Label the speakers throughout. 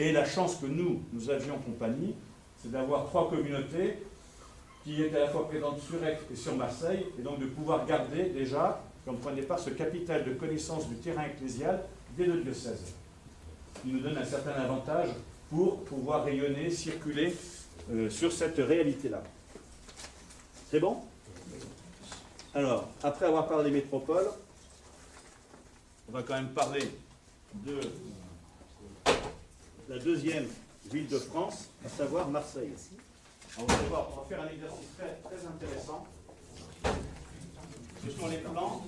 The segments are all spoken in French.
Speaker 1: Et la chance que nous avions en compagnie, c'est d'avoir 3 communautés qui étaient à la fois présentes sur Aix et sur Marseille, et donc de pouvoir garder déjà, comme point de départ, ce capital de connaissance du terrain ecclésial dès le diocèse. Il nous donne un certain avantage pour pouvoir rayonner, circuler sur cette réalité-là. C'est bon? Alors, après avoir parlé des métropoles, on va quand même parler de la deuxième ville de France, à savoir Marseille. Alors, vous allez voir, on va faire un exercice très intéressant. Ce sont les plans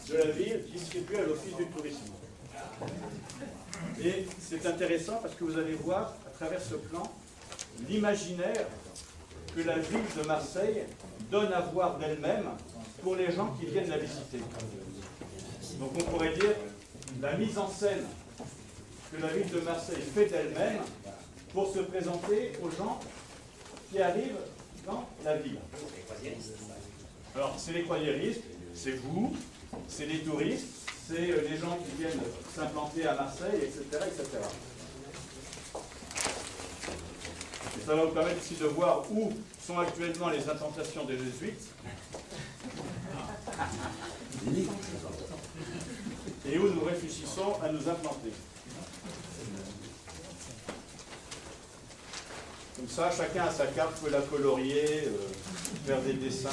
Speaker 1: de la ville distribués à l'Office du tourisme. Et c'est intéressant parce que vous allez voir, à travers ce plan, l'imaginaire que la ville de Marseille donne à voir d'elle-même pour les gens qui viennent la visiter. Donc on pourrait dire la mise en scène que la ville de Marseille fait d'elle-même pour se présenter aux gens qui arrivent dans la ville. Alors c'est les croisiéristes, c'est vous, c'est les touristes, c'est les gens qui viennent s'implanter à Marseille, etc., etc. Et ça va vous permettre ici de voir où sont actuellement les implantations des jésuites et où nous réfléchissons à nous implanter. Comme ça, chacun a sa carte, peut la colorier, faire des dessins,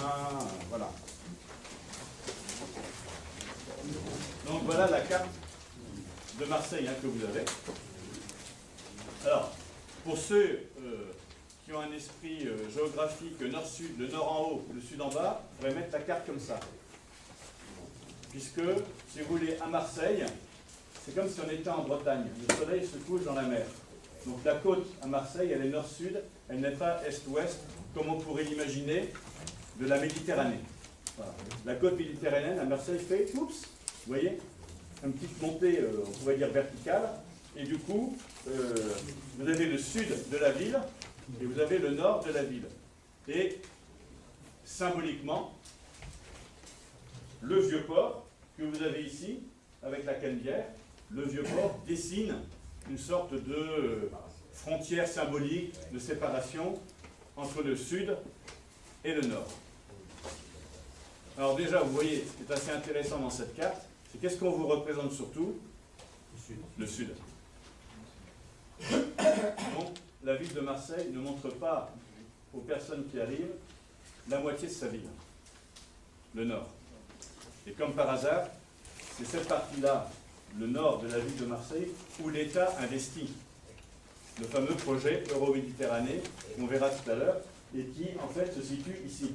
Speaker 1: voilà. Donc voilà la carte de Marseille que vous avez. Alors, pour ceux qui ont un esprit géographique nord-sud, le nord en haut, le sud en bas, on va mettre la carte comme ça. Puisque, si vous voulez, à Marseille, c'est comme si on était en Bretagne. Le soleil se couche dans la mer. Donc la côte à Marseille, elle est nord-sud, elle n'est pas est-ouest, comme on pourrait l'imaginer, de la Méditerranée. Voilà. La côte méditerranéenne à Marseille fait, oups, vous voyez, une petite montée, on pourrait dire verticale, et du coup, vous avez le sud de la ville, et vous avez le nord de la ville. Et symboliquement, le vieux port que vous avez ici, avec la Canebière, le vieux port dessine une sorte de frontière symbolique de séparation entre le sud et le nord. Alors déjà, vous voyez, ce qui est assez intéressant dans cette carte, c'est qu'est-ce qu'on vous représente surtout? Le sud. Donc, la ville de Marseille ne montre pas aux personnes qui arrivent la moitié de sa ville, le nord. Et comme par hasard, c'est cette partie-là, le nord de la ville de Marseille, où l'État investit. Le fameux projet Euro-Méditerranée, qu'on verra tout à l'heure, et qui en fait se situe ici.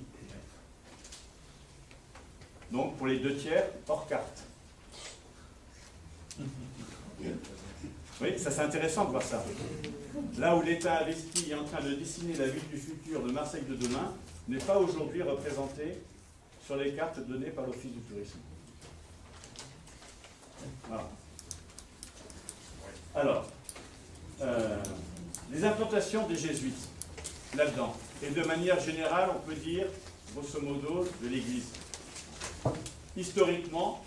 Speaker 1: Donc pour les 2/3 hors carte. Oui, ça c'est intéressant de voir ça. Là où l'État investi est en train de dessiner la ville du futur de Marseille de demain, n'est pas aujourd'hui représenté sur les cartes données par l'Office du tourisme. Voilà. Alors, les implantations des jésuites, là-dedans, et de manière générale, on peut dire, grosso modo, de l'Église. Historiquement,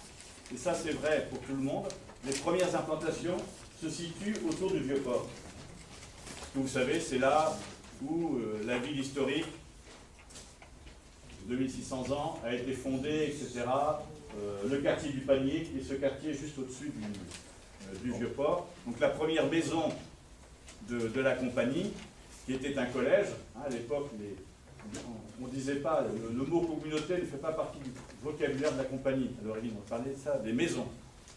Speaker 1: et ça c'est vrai pour tout le monde, les premières implantations se situent autour du Vieux-Port. Vous savez, c'est là où la ville historique, 2600 ans, a été fondée, etc. Le quartier du Panier, qui est ce quartier juste au-dessus du Vieux-Port. Donc la première maison de la compagnie, qui était un collège, à l'époque, on ne disait pas, le mot communauté ne fait pas partie du vocabulaire de la compagnie. À l'origine, on parlait de ça, des maisons.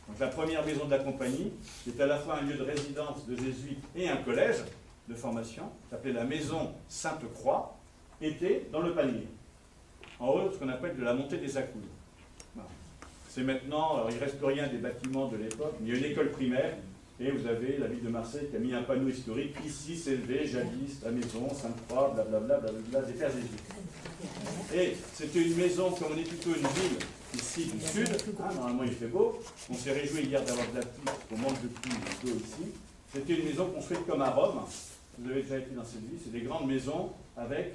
Speaker 1: Donc la première maison de la compagnie, qui est à la fois un lieu de résidence de jésuites et un collège de formation, s'appelait la maison Sainte-Croix, était dans le Panier. En haut, ce qu'on appelle de la montée des Accoules. Voilà. C'est maintenant, alors il ne reste rien des bâtiments de l'époque, mais il y a une école primaire, et vous avez la ville de Marseille qui a mis un panneau historique, ici s'élevait jadis la maison Sainte-Croix, blablabla, blablabla, des pères jésuites. Et c'était une maison, comme on est plutôt une ville ici du sud, normalement il fait beau, on s'est réjoui hier d'avoir de la pluie, on manque de pluie plutôt ici. C'était une maison construite comme à Rome, vous avez déjà été dans cette ville, c'est des grandes maisons avec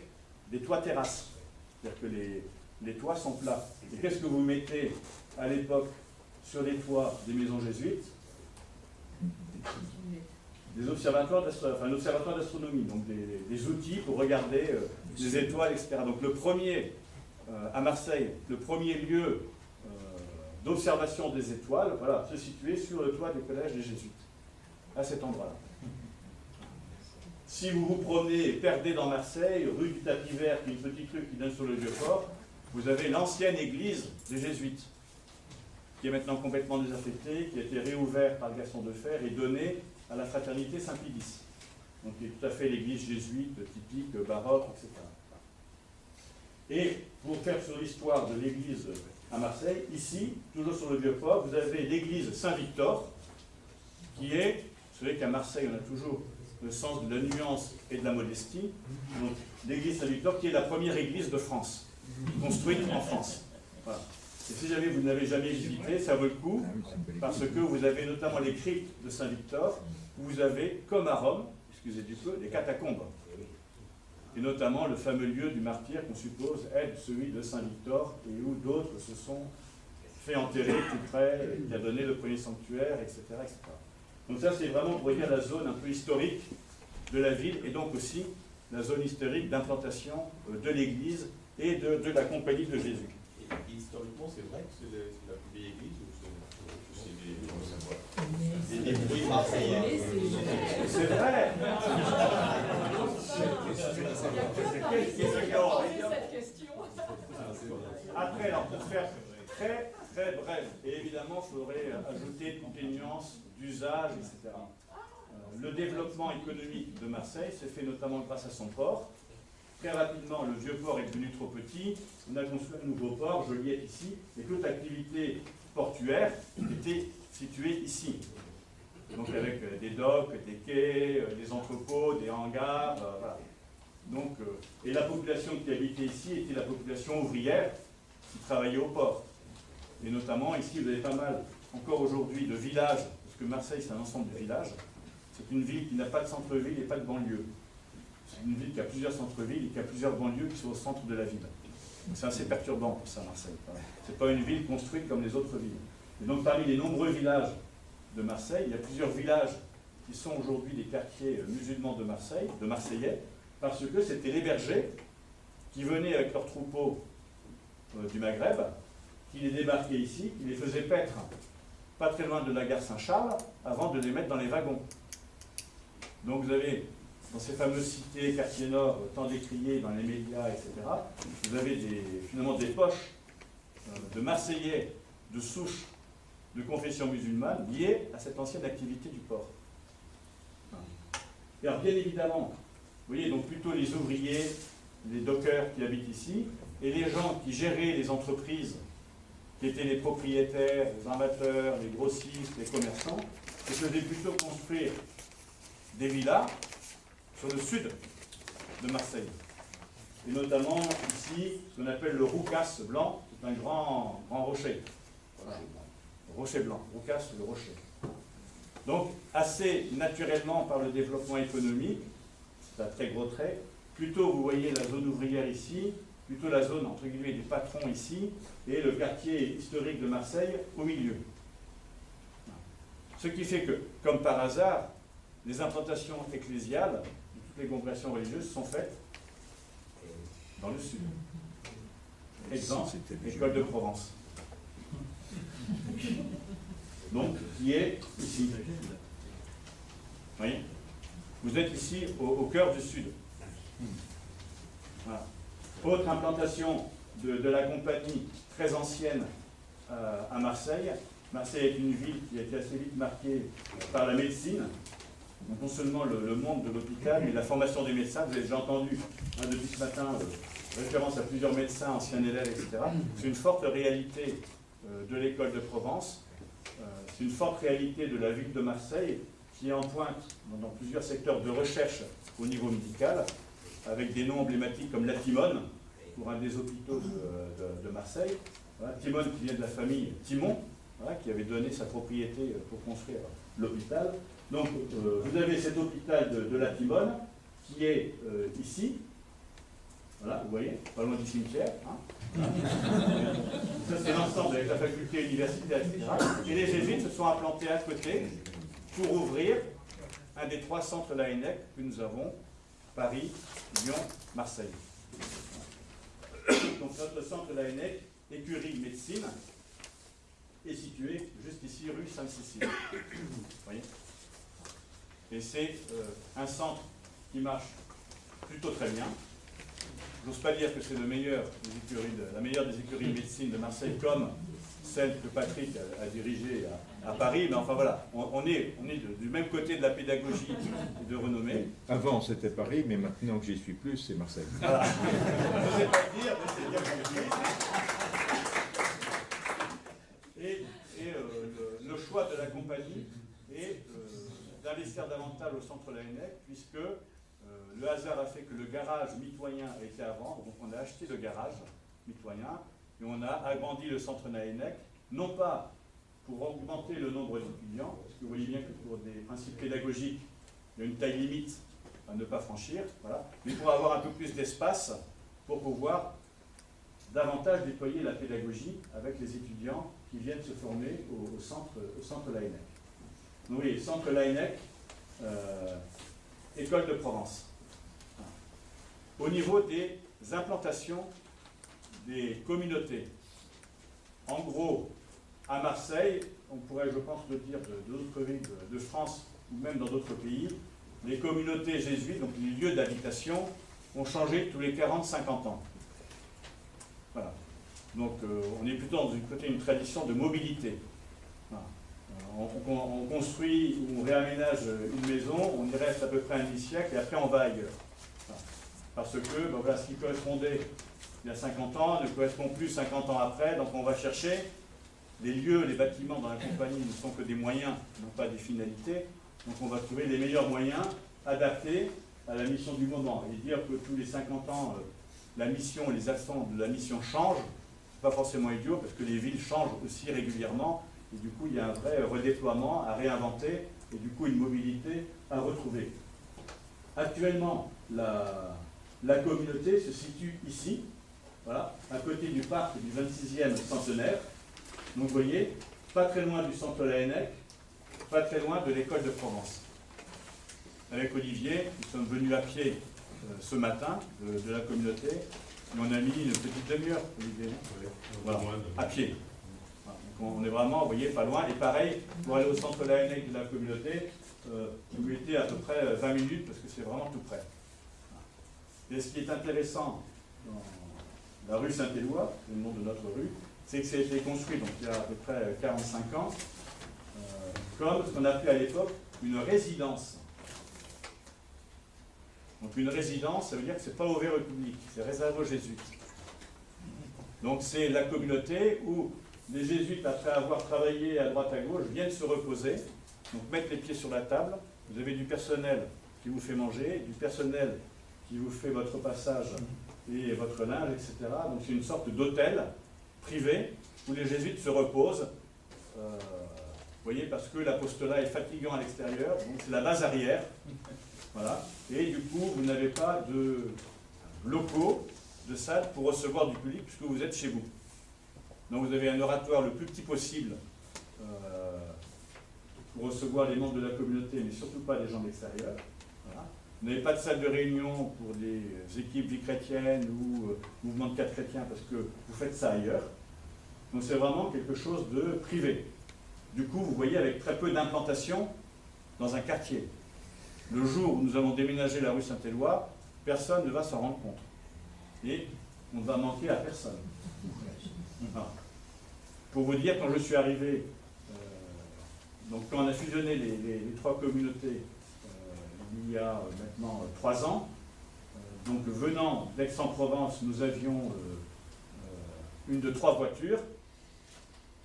Speaker 1: des toits terrasses. C'est-à-dire que les toits sont plats. Et qu'est-ce que vous mettez à l'époque sur les toits des maisons jésuites? des observatoires d'astronomie, donc des outils pour regarder les étoiles, etc. Donc le premier, à Marseille, le premier lieu d'observation des étoiles, voilà, se situait sur le toit du collège des Jésuites, à cet endroit-là. Si vous vous promenez et perdez dans Marseille, rue du Tapis Vert, qui est une petite rue qui donne sur le Vieux-Port, vous avez l'ancienne église des Jésuites, qui est maintenant complètement désaffectée, qui a été réouverte par Gaston Defferre et donnée à la fraternité Saint-Pie-X. Donc qui est tout à fait l'église jésuite, typique, baroque, etc. Et pour faire sur l'histoire de l'église à Marseille, ici, toujours sur le Vieux-Port, vous avez l'église Saint-Victor, qui est, vous savez qu'à Marseille, on a toujours le sens de la nuance et de la modestie. Donc l'église Saint-Victor, qui est la première église de France, construite en France. Voilà. Et si jamais vous n'avez jamais visité, ça vaut le coup, parce que vous avez notamment les cryptes de Saint-Victor, où vous avez, comme à Rome, excusez du peu, des catacombes. Et notamment le fameux lieu du martyr qu'on suppose être celui de Saint-Victor, et où d'autres se sont fait enterrer tout près, qui a donné le premier sanctuaire, etc. etc. Donc ça, c'est vraiment pour dire la zone un peu historique de la ville, et donc aussi la zone historique d'implantation de l'église et de la compagnie de Jésus.
Speaker 2: Et historiquement, c'est vrai que c'est la plus vieille église ou c'est des bruits marseillais?
Speaker 1: C'est vrai. Après, alors pour faire très très bref, et évidemment, il faudrait ajouter toutes les nuances d'usage, etc. Le développement économique de Marseille s'est fait notamment grâce à son port. Très rapidement, le vieux port est devenu trop petit. On a construit un nouveau port, Joliette ici, et toute l'activité portuaire était située ici. Donc avec des docks, des quais, des entrepôts, des hangars, voilà. Donc, et la population qui habitait ici était la population ouvrière qui travaillait au port. Et notamment, ici, vous avez pas mal, encore aujourd'hui, de villages, parce que Marseille, c'est un ensemble de villages. C'est une ville qui n'a pas de centre-ville et pas de banlieue. C'est une ville qui a plusieurs centres-villes et qui a plusieurs banlieues qui sont au centre de la ville. C'est assez perturbant pour ça, Marseille. Ce n'est pas une ville construite comme les autres villes. Et donc, parmi les nombreux villages de Marseille, il y a plusieurs villages qui sont aujourd'hui des quartiers musulmans de Marseille, de Marseillais, parce que c'était les bergers qui venaient avec leurs troupeaux du Maghreb, qui les débarquaient ici, qui les faisaient paître pas très loin de la gare Saint-Charles, avant de les mettre dans les wagons. Donc vous avez, dans ces fameuses cités, quartiers nord, tant décriés dans les médias, etc., vous avez finalement des poches de Marseillais de souche de confession musulmane liées à cette ancienne activité du port. Et alors bien évidemment, vous voyez, donc plutôt les ouvriers, les dockers qui habitent ici, et les gens qui géraient les entreprises, qui étaient les propriétaires, les armateurs, les grossistes, les commerçants, se faisaient plutôt construire des villas sur le sud de Marseille. Et notamment ici, ce qu'on appelle le Roucas blanc, c'est un grand rocher. Voilà. Rocher blanc, Roucas, le rocher. Donc, assez naturellement, par le développement économique, c'est un très gros trait, plutôt vous voyez la zone ouvrière ici, plutôt la zone, entre guillemets, des patrons ici, et le quartier historique de Marseille au milieu. Ce qui fait que, comme par hasard, les implantations ecclésiales de toutes les congrégations religieuses sont faites dans le sud. Exemple, l'école de Provence. Donc, qui est ici. Vous voyez ? Vous êtes ici au cœur du sud. Voilà. Autre implantation de la compagnie très ancienne à Marseille. Marseille est une ville qui a été assez vite marquée par la médecine. Donc non seulement le monde de l'hôpital, mais la formation des médecins. Vous avez déjà entendu depuis ce matin référence à plusieurs médecins, anciens élèves, etc. C'est une forte réalité de l'école de Provence. C'est une forte réalité de la ville de Marseille qui est en pointe dans plusieurs secteurs de recherche au niveau médical, avec des noms emblématiques comme la Timone, pour un des hôpitaux de Marseille. Voilà, Timone qui vient de la famille Timon, voilà, qui avait donné sa propriété pour construire l'hôpital. Donc vous avez cet hôpital de la Timone qui est ici. Voilà, vous voyez, pas loin du cimetière. Hein. Ça, c'est l'ensemble avec la faculté universitaire, etc. Et les jésuites se sont implantés à côté pour ouvrir un des 3 centres Laennec que nous avons, Paris, Lyon, Marseille. Donc notre centre Laennec, écurie médecine, est situé juste ici, rue Sainte-Cécile. Vous voyez ? Et c'est un centre qui marche plutôt très bien. J'ose pas dire que c'est la meilleure des écuries de médecine de Marseille, comme celle que Patrick a dirigée à Paris, mais enfin voilà, on est du même côté de la pédagogie et de renommée.
Speaker 3: Avant c'était Paris, mais maintenant que j'y suis plus, c'est Marseille.
Speaker 1: Voilà. Je ne sais pas le dire, mais c'est bien compris. Et le choix de la compagnie est d'investir davantage au centre Laennec, puisque le hasard a fait que le garage mitoyen a été à vendre, donc on a acheté le garage mitoyen et on a agrandi le centre Laennec, non pas pour augmenter le nombre d'étudiants, parce que vous voyez bien que pour des principes pédagogiques, il y a une taille limite à ne pas franchir, voilà, mais pour avoir un peu plus d'espace pour pouvoir davantage déployer la pédagogie avec les étudiants qui viennent se former au centre Laennec. Donc oui, centre Laennec, École de Provence. Au niveau des implantations des communautés, en gros, à Marseille, on pourrait, je pense, le dire d'autres villes de France ou même dans d'autres pays, les communautés jésuites, donc les lieux d'habitation, ont changé tous les 40-50 ans. Voilà. Donc on est plutôt dans une tradition de mobilité. Voilà. On construit ou on réaménage une maison, on y reste à peu près un demi-siècle et après on va ailleurs. Voilà. Parce que ben voilà, ce qui correspondait il y a 50 ans ne correspond plus 50 ans après, donc on va chercher les lieux, les bâtiments dans la compagnie ne sont que des moyens, non pas des finalités, donc on va trouver les meilleurs moyens adaptés à la mission du moment. Et dire que tous les 50 ans, la mission, les accents de la mission changent, c'est pas forcément idiot, parce que les villes changent aussi régulièrement, et du coup il y a un vrai redéploiement à réinventer, et du coup une mobilité à retrouver. Actuellement, la communauté se situe ici, voilà, à côté du parc du 26e centenaire. Donc vous voyez, pas très loin du centre Laennec, pas très loin de l'école de Provence. Avec Olivier, nous sommes venus à pied ce matin de la communauté, et on a mis une petite demi-heure, Olivier, voilà, à pied. Voilà, donc on est vraiment, vous voyez, pas loin. Et pareil, pour aller au centre Laennec de la communauté, vous mettez à peu près 20 minutes, parce que c'est vraiment tout près. Et ce qui est intéressant dans la rue Saint-Éloi, c'est le nom de notre rue, c'est que ça a été construit donc, il y a à peu près 45 ans, comme ce qu'on appelait à l'époque une résidence. Donc une résidence, ça veut dire que ce n'est pas ouvert au public, c'est réservé aux jésuites. Donc c'est la communauté où les jésuites, après avoir travaillé à droite à gauche, viennent se reposer, donc mettre les pieds sur la table. Vous avez du personnel qui vous fait manger, du personnel qui vous fait votre passage et votre linge, etc. Donc c'est une sorte d'hôtel privé où les jésuites se reposent. Vous voyez, parce que l'apostolat est fatigant à l'extérieur, donc c'est la base arrière. Voilà. Et du coup, vous n'avez pas de locaux, de salles pour recevoir du public puisque vous êtes chez vous. Donc vous avez un oratoire le plus petit possible pour recevoir les membres de la communauté, mais surtout pas des gens de l'extérieur. Voilà. Vous n'avez pas de salle de réunion pour des équipes vie chrétienne ou mouvement de cadres chrétiens parce que vous faites ça ailleurs. Donc c'est vraiment quelque chose de privé. Du coup, vous voyez, avec très peu d'implantation dans un quartier. Le jour où nous avons déménagé la rue Saint-Éloi, personne ne va s'en rendre compte. Et on ne va manquer à personne. Voilà. Pour vous dire, quand je suis arrivé, donc quand on a fusionné les 3 communautés il y a maintenant 3 ans, donc venant d'Aix-en-Provence, nous avions une de 3 voitures.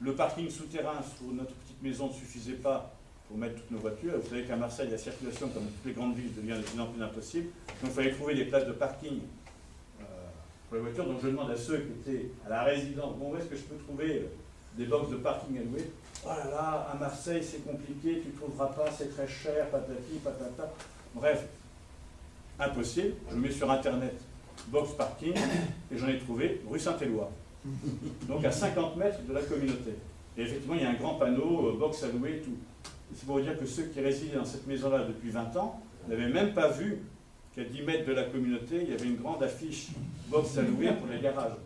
Speaker 1: Le parking souterrain sur notre petite maison ne suffisait pas pour mettre toutes nos voitures. Vous savez qu'à Marseille, la circulation, comme dans toutes les grandes villes, devient de plus en plus impossible. Donc il fallait trouver des places de parking pour les voitures. Donc je demande à ceux qui étaient à la résidence, bon, où est-ce que je peux trouver des boxes de parking à louer? Oh là là, à Marseille, c'est compliqué, tu ne trouveras pas, c'est très cher, patati, patata. Bref, impossible. Je mets sur Internet box parking et j'en ai trouvé rue Saint-Éloi. Donc à 50 mètres de la communauté. Et effectivement, il y a un grand panneau, box à louer et tout. C'est pour vous dire que ceux qui résidaient dans cette maison-là depuis 20 ans n'avaient même pas vu qu'à 10 mètres de la communauté, il y avait une grande affiche box à louer pour les garages.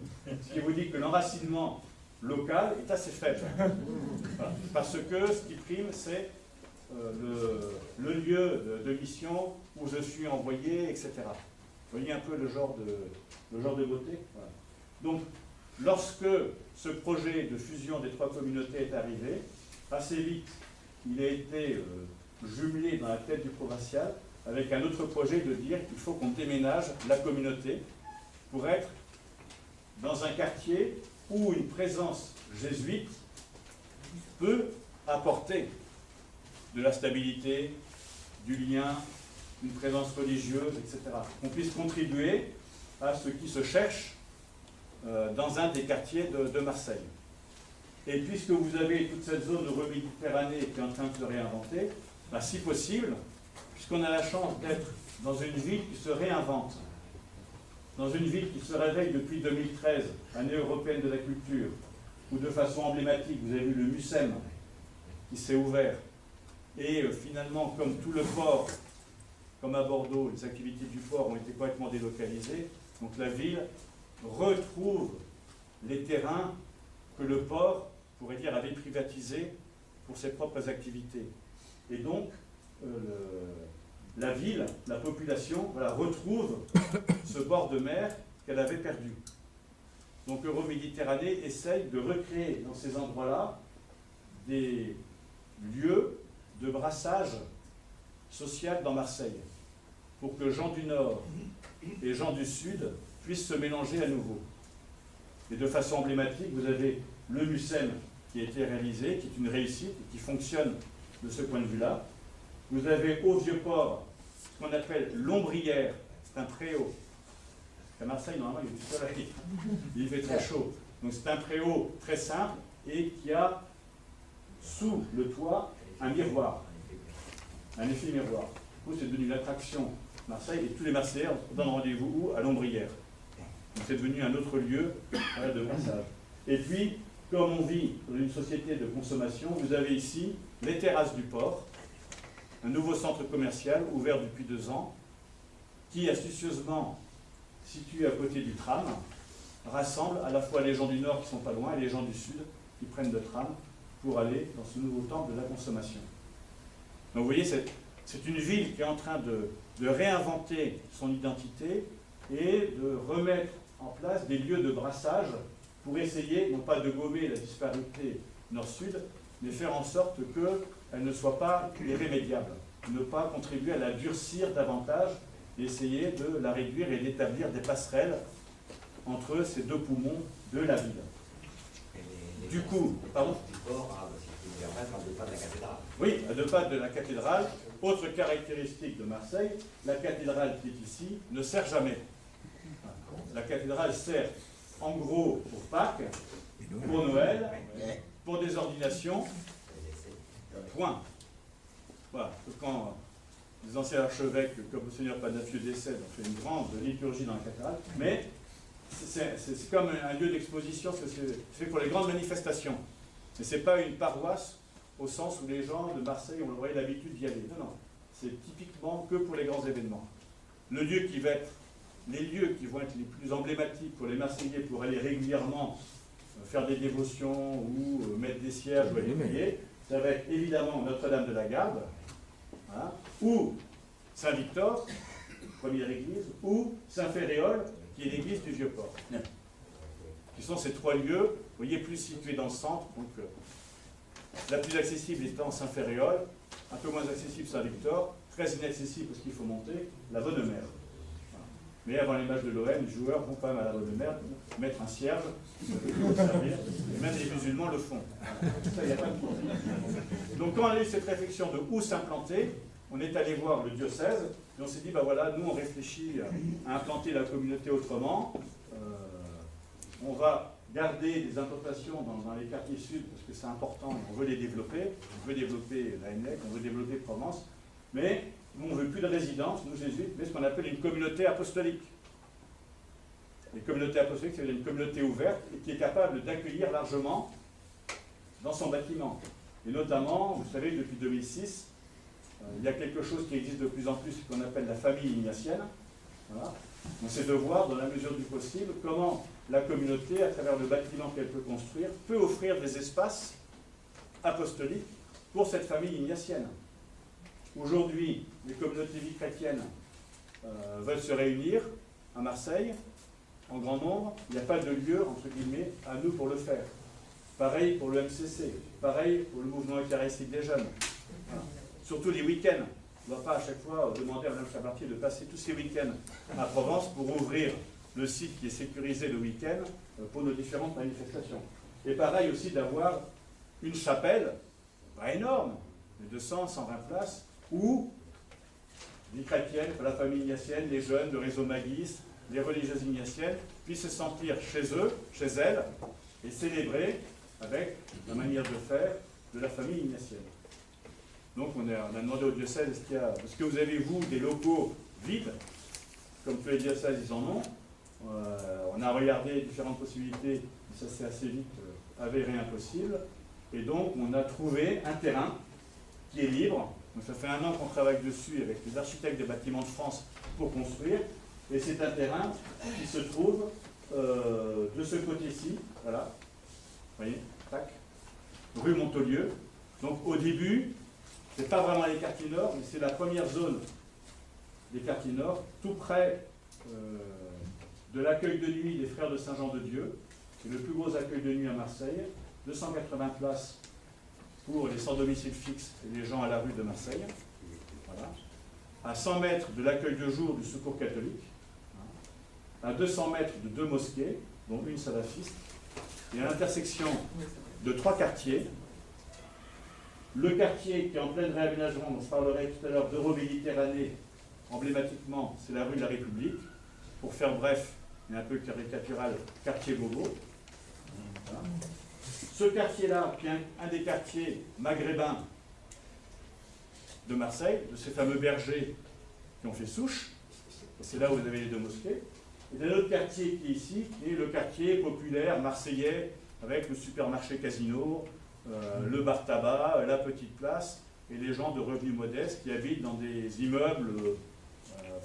Speaker 1: Ce qui vous dit que l'enracinement local est assez faible. Voilà. Parce que ce qui prime, c'est le lieu de mission où je suis envoyé, etc. Vous voyez un peu le genre de beauté. Voilà. Donc, lorsque ce projet de fusion des 3 communautés est arrivé, assez vite, il a été jumelé dans la tête du provincial avec un autre projet de dire qu'il faut qu'on déménage la communauté pour être dans un quartier où une présence jésuite peut apporter de la stabilité, du lien, une présence religieuse, etc. Qu'on puisse contribuer à ce qui se cherche dans un des quartiers de Marseille. Et puisque vous avez toute cette zone euro-méditerranée qui est en train de se réinventer, bah, si possible, puisqu'on a la chance d'être dans une ville qui se réinvente, dans une ville qui se réveille depuis 2013, année européenne de la culture, où de façon emblématique, vous avez vu le MUSEM qui s'est ouvert, et finalement, comme tout le port, comme à Bordeaux, les activités du port ont été complètement délocalisées, donc la ville retrouve les terrains que le port, pourrait dire, avait privatisés pour ses propres activités. Et donc, la ville, la population, voilà, retrouve ce bord de mer qu'elle avait perdu. Donc Euroméditerranée essaye de recréer dans ces endroits-là des lieux de brassage social dans Marseille, pour que gens du Nord et gens du Sud puissent se mélanger à nouveau. Et de façon emblématique, vous avez le MUSEM qui a été réalisé, qui est une réussite et qui fonctionne de ce point de vue-là. Vous avez au Vieux-Port ce qu'on appelle l'ombrière, c'est un préau. À Marseille, normalement, il y a du soleil, il fait très chaud. Donc c'est un préau très simple et qui a sous le toit un miroir, un effet miroir. Du coup, c'est devenu l'attraction Marseille et tous les Marseillais donnent rendez-vous où? À l'ombrière. Donc c'est devenu un autre lieu de passage. Et puis, comme on vit dans une société de consommation, vous avez ici les terrasses du port, un nouveau centre commercial ouvert depuis 2 ans, qui astucieusement, situé à côté du tram, rassemble à la fois les gens du Nord qui ne sont pas loin et les gens du Sud qui prennent le tram pour aller dans ce nouveau temple de la consommation. Donc vous voyez, c'est une ville qui est en train de réinventer son identité et de remettre en place des lieux de brassage pour essayer, non pas de gommer la disparité nord-sud, mais faire en sorte qu'elle ne soit pas irrémédiable, ne pas contribuer à la durcir davantage et essayer de la réduire et d'établir des passerelles entre ces 2 poumons de la ville. Du coup, pardon ?
Speaker 4: À 2 pas de la cathédrale.
Speaker 1: Oui, à 2 pas de la cathédrale. Autre caractéristique de Marseille, la cathédrale qui est ici ne sert jamais. La cathédrale sert en gros pour Pâques, pour Noël, pour des ordinations, point. Voilà. Quand les anciens archevêques, comme le Seigneur Panafieux décède, on fait une grande liturgie dans la cathédrale, mais c'est comme un lieu d'exposition, c'est fait pour les grandes manifestations. Mais ce n'est pas une paroisse au sens où les gens de Marseille ont l'habitude d'y aller. Non, non. C'est typiquement que pour les grands événements. Le lieu qui va être, les lieux qui vont être les plus emblématiques pour les Marseillais pour aller régulièrement faire des dévotions ou mettre des cierges ou aller prier, ça va être évidemment Notre-Dame de la Garde, hein, ou Saint-Victor, première église, ou Saint-Féréol, qui est l'église du Vieux-Port. Qui sont ces 3 lieux, vous voyez, plus situés dans le centre, donc la plus accessible étant Saint-Féréol, un peu moins accessible Saint-Victor, très inaccessible parce qu'il faut monter, la Bonne Mère. Voilà. Mais avant les matchs de l'OM, les joueurs vont quand même à la Bonne Mère mettre un cierge, servir, et même les musulmans le font. Ça, y a pas de problème. Donc quand on a eu cette réflexion de où s'implanter, on est allé voir le diocèse, et on s'est dit, ben voilà, nous on réfléchit à implanter la communauté autrement. On va garder des implantations dans les quartiers sud parce que c'est important et on veut les développer. On veut développer la Hennec, on veut développer Provence, mais nous on ne veut plus de résidence, nous jésuites, mais ce qu'on appelle une communauté apostolique. Les communautés apostoliques, c'est une communauté ouverte et qui est capable d'accueillir largement dans son bâtiment. Et notamment, vous savez que depuis 2006, il y a quelque chose qui existe de plus en plus, qu'on appelle la famille ignatienne. Voilà. Donc c'est de voir, dans la mesure du possible, comment la communauté, à travers le bâtiment qu'elle peut construire, peut offrir des espaces apostoliques pour cette famille ignatienne. Aujourd'hui, les communautés vie chrétiennes veulent se réunir à Marseille, en grand nombre. Il n'y a pas de lieu, entre guillemets, à nous pour le faire. Pareil pour le MCC, pareil pour le mouvement eucharistique des jeunes. Voilà. Surtout les week-ends. On ne va pas à chaque fois demander à Mme Chabartier de passer tous ces week-ends à Provence pour ouvrir le site qui est sécurisé le week-end pour nos différentes manifestations. Et pareil aussi d'avoir une chapelle, pas énorme, de 200, 120 places, où les chrétiennes, la famille ignatienne, les jeunes, le réseau Magis, les religieuses ignatiennes puissent se sentir chez eux, chez elles, et célébrer avec la manière de faire de la famille ignatienne. Donc on a demandé au diocèse, est-ce que vous avez, vous, des locaux vides, comme tous les diocèses, ils en ont. On a regardé différentes possibilités, mais ça s'est assez vite avéré impossible. Et donc on a trouvé un terrain qui est libre. Donc ça fait 1 an qu'on travaille dessus avec les architectes des bâtiments de France pour construire. Et c'est un terrain qui se trouve de ce côté-ci, voilà. Vous voyez, tac, rue Montolieu. Donc au début, c'est pas vraiment les quartiers nord, mais c'est la première zone des quartiers nord, tout près de l'accueil de nuit des Frères de Saint-Jean-de-Dieu. C'est le plus gros accueil de nuit à Marseille. 280 places pour les sans domicile fixe et les gens à la rue de Marseille. Voilà. À 100 mètres de l'accueil de jour du Secours catholique. À 200 mètres de 2 mosquées, dont une salafiste. Et à l'intersection de 3 quartiers. Le quartier qui est en plein réaménagement, dont je parlerai tout à l'heure, d'Euro-Méditerranée, emblématiquement, c'est la rue de la République. Pour faire bref, et un peu caricatural, quartier Bobo. Voilà. Ce quartier-là, qui est un des quartiers maghrébins de Marseille, de ces fameux bergers qui ont fait souche, c'est là où vous avez les 2 mosquées. Et un autre quartier qui est ici, qui est le quartier populaire marseillais, avec le supermarché casino, le bar tabac, la petite place, et les gens de revenus modestes qui habitent dans des immeubles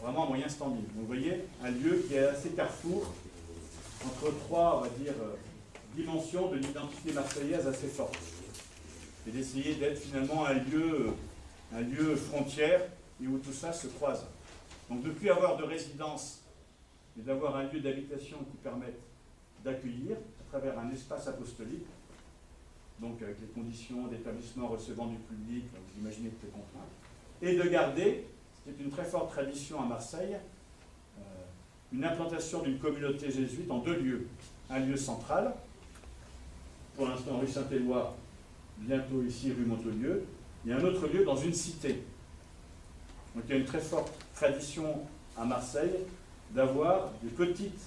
Speaker 1: vraiment moyen standing. Donc vous voyez, un lieu qui est assez carrefour entre 3, on va dire, dimensions de l'identité marseillaise assez forte. Et d'essayer d'être finalement un lieu frontière et où tout ça se croise. Donc de ne plus avoir de résidence, mais d'avoir un lieu d'habitation qui permette d'accueillir à travers un espace apostolique, donc avec les conditions d'établissement recevant du public, vous imaginez toutes les contraintes, et de garder, c'est une très forte tradition à Marseille, une implantation d'une communauté jésuite en 2 lieux. Un lieu central, pour l'instant rue Saint-Éloi, bientôt ici rue Montolieu, et un autre lieu dans une cité. Donc il y a une très forte tradition à Marseille d'avoir des petites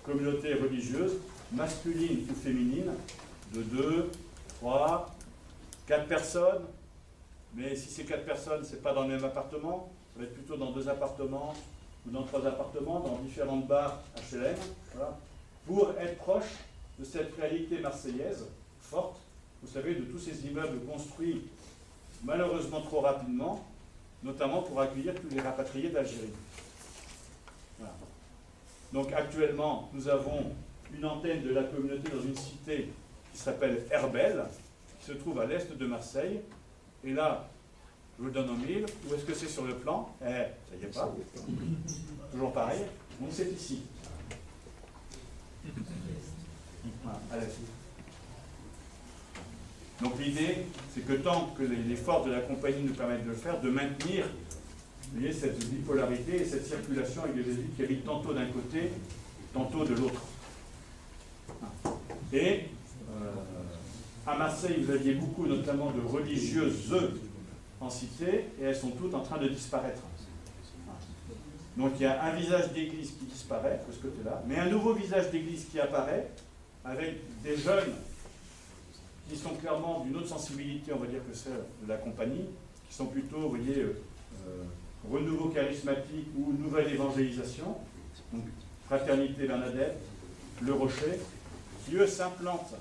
Speaker 1: communautés religieuses, masculines ou féminines, de 2, 3, 4 personnes, mais si c'est 4 personnes, ce n'est pas dans le même appartement, ça va être plutôt dans 2 appartements ou dans 3 appartements, dans différentes bars HLM, voilà, pour être proche de cette réalité marseillaise forte, vous savez, de tous ces immeubles construits malheureusement trop rapidement, notamment pour accueillir tous les rapatriés d'Algérie. Voilà. Donc actuellement, nous avons une antenne de la communauté dans une cité qui s'appelle Herbel, qui se trouve à l'est de Marseille. Et là, je vous le donne en mille. Où est-ce que c'est sur le plan? Ça y est pas. Toujours pareil. Donc c'est ici. Voilà, allez. Donc l'idée, c'est que tant que les forces de la compagnie nous permettent de le faire, de maintenir, vous voyez, cette bipolarité et cette circulation avec des jésuites qui habitent tantôt d'un côté, tantôt de l'autre. Et à Marseille, vous aviez beaucoup notamment de religieuses en cité, et elles sont toutes en train de disparaître. Donc il y a un visage d'église qui disparaît de ce côté-là, mais un nouveau visage d'église qui apparaît, avec des jeunes qui sont clairement d'une autre sensibilité, on va dire, que celle de la compagnie, qui sont plutôt, vous voyez, renouveau charismatique ou nouvelle évangélisation, donc Fraternité Bernadette, Le Rocher, qui eux s'implantent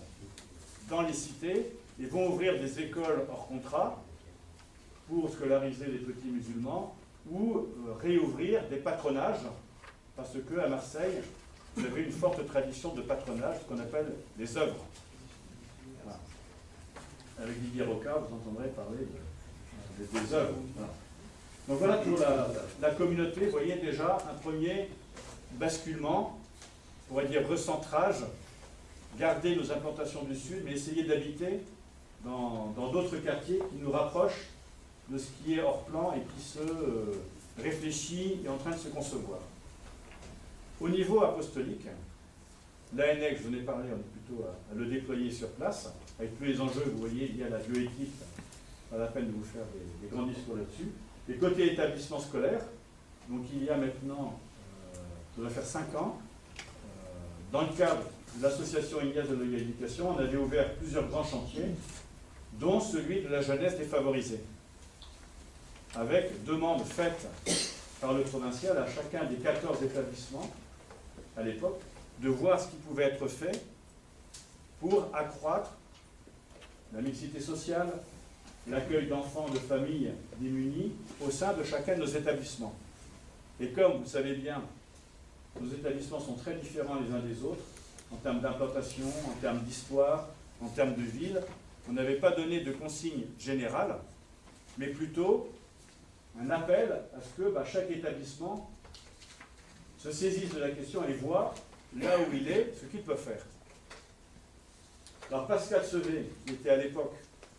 Speaker 1: dans les cités et vont ouvrir des écoles hors contrat pour scolariser les petits musulmans ou réouvrir des patronages, parce qu'à Marseille, vous avez une forte tradition de patronage, ce qu'on appelle les œuvres. Voilà. Avec Didier Rocca, vous entendrez parler des œuvres. Voilà. Donc voilà pour la communauté, vous voyez déjà un premier basculement, on pourrait dire recentrage, garder nos implantations du Sud, mais essayer d'habiter dans d'autres quartiers qui nous rapprochent de ce qui est hors plan et qui se réfléchit et est en train de se concevoir. Au niveau apostolique, l'ANEC, je vous en ai parlé, on est plutôt à le déployer sur place, avec tous les enjeux, vous voyez, il y a la bioéthique, pas la peine de vous faire des grands discours là-dessus. Et côté établissement scolaire, donc il y a maintenant, ça va faire 5 ans, dans le cadre de l'association Ignace de Loyola Éducation, on avait ouvert plusieurs grands chantiers, dont celui de la jeunesse défavorisée, avec demande faite par le provincial à chacun des 14 établissements, à l'époque, de voir ce qui pouvait être fait pour accroître la mixité sociale, l'accueil d'enfants de familles démunies au sein de chacun de nos établissements. Et comme vous le savez bien, nos établissements sont très différents les uns des autres, en termes d'implantation, en termes d'histoire, en termes de ville. On n'avait pas donné de consigne générale, mais plutôt un appel à ce que chaque établissement se saisisse de la question et voit là où il est, ce qu'il peut faire. Alors Pascal Sevé, qui était à l'époque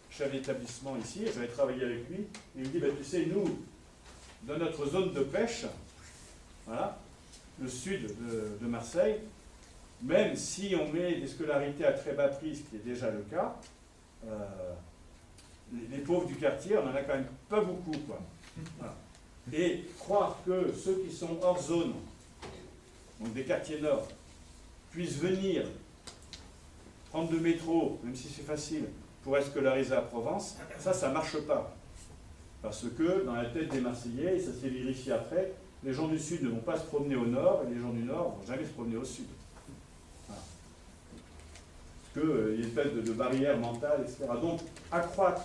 Speaker 1: chef d'établissement ici, j'avais travaillé avec lui, et il me dit, tu sais, nous, dans notre zone de pêche, voilà, le sud de Marseille, même si on met des scolarités à très bas prix, ce qui est déjà le cas, les pauvres du quartier, on n'en a quand même pas beaucoup, quoi. Voilà. Et croire que ceux qui sont hors zone, donc des quartiers nord, puissent venir prendre le métro, même si c'est facile, pour être scolarisés à Provence, ça ne marche pas. Parce que dans la tête des Marseillais, et ça s'est vérifié après, les gens du sud ne vont pas se promener au nord, et les gens du nord ne vont jamais se promener au sud. Voilà. Parce qu'il y a une espèce de barrière mentale, etc. Donc, accroître